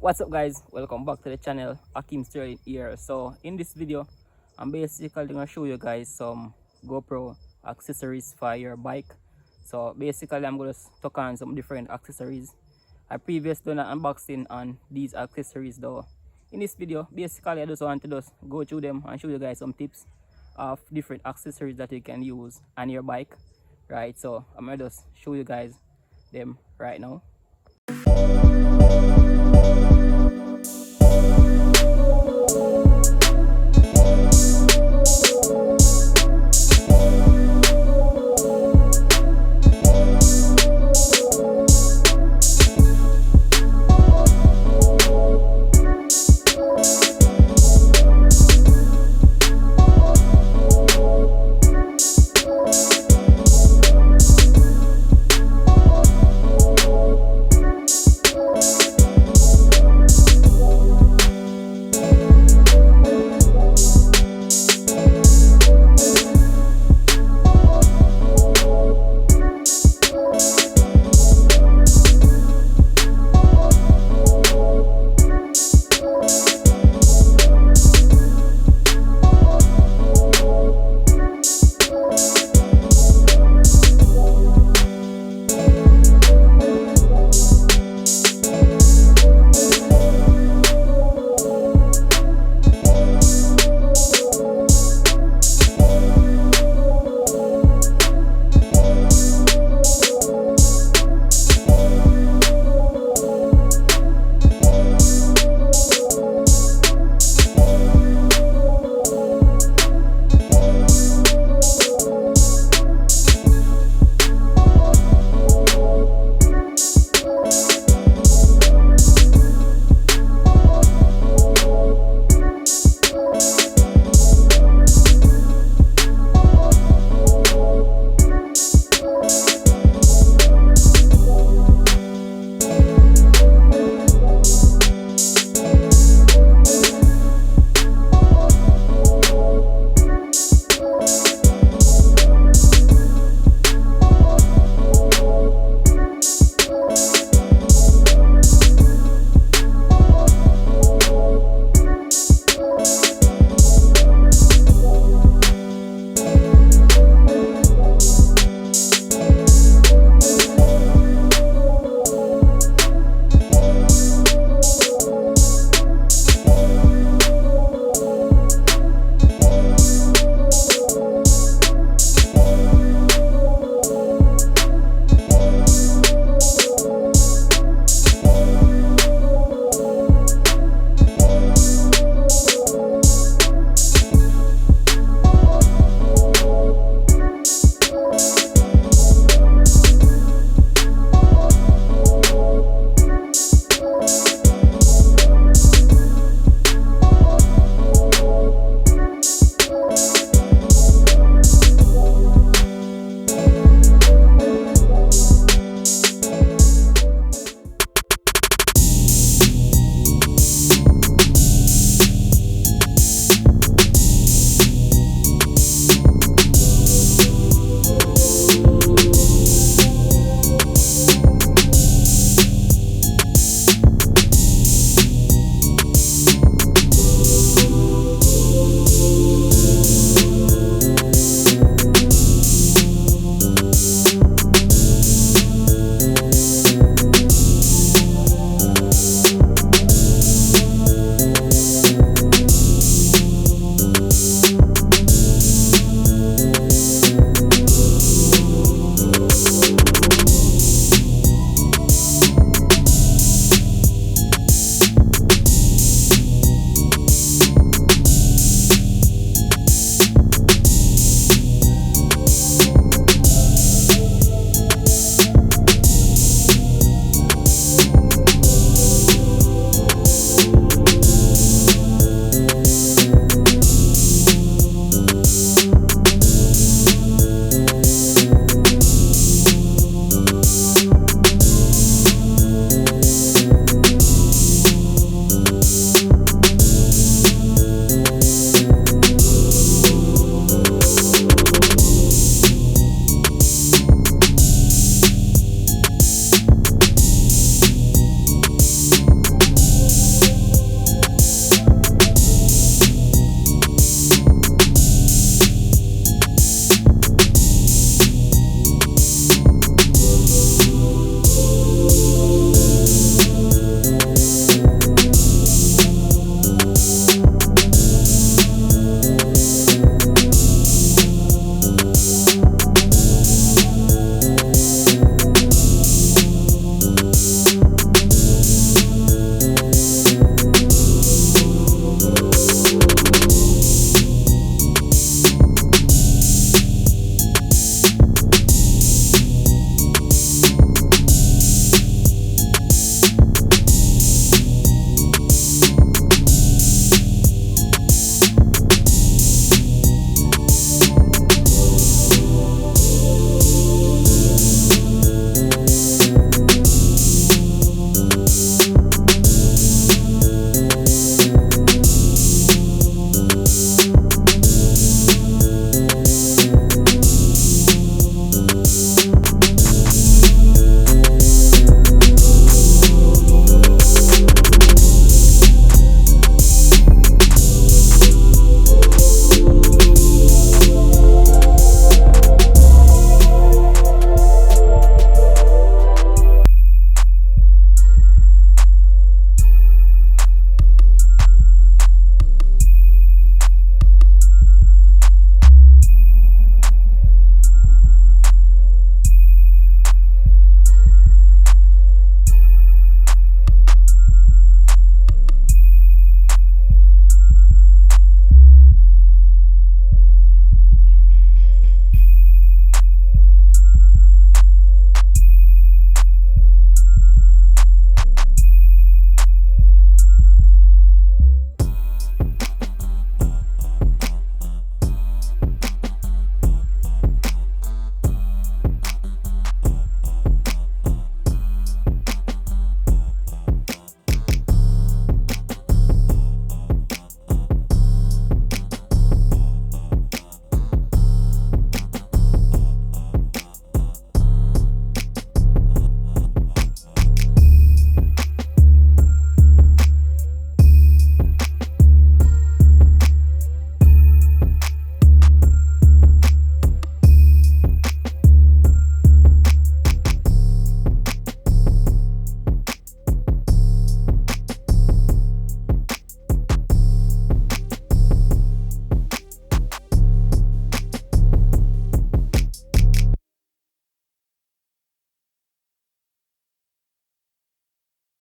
What's up guys, welcome back to the channel. Ackeem here. So in this video I'm basically gonna show you guys some GoPro accessories for your bike. So basically I'm gonna talk on some different accessories. I previously done an unboxing on these accessories though. In this video basically I just want to go through them and show you guys some tips of different accessories that you can use on your bike, right? So I'm gonna just show you guys them right now.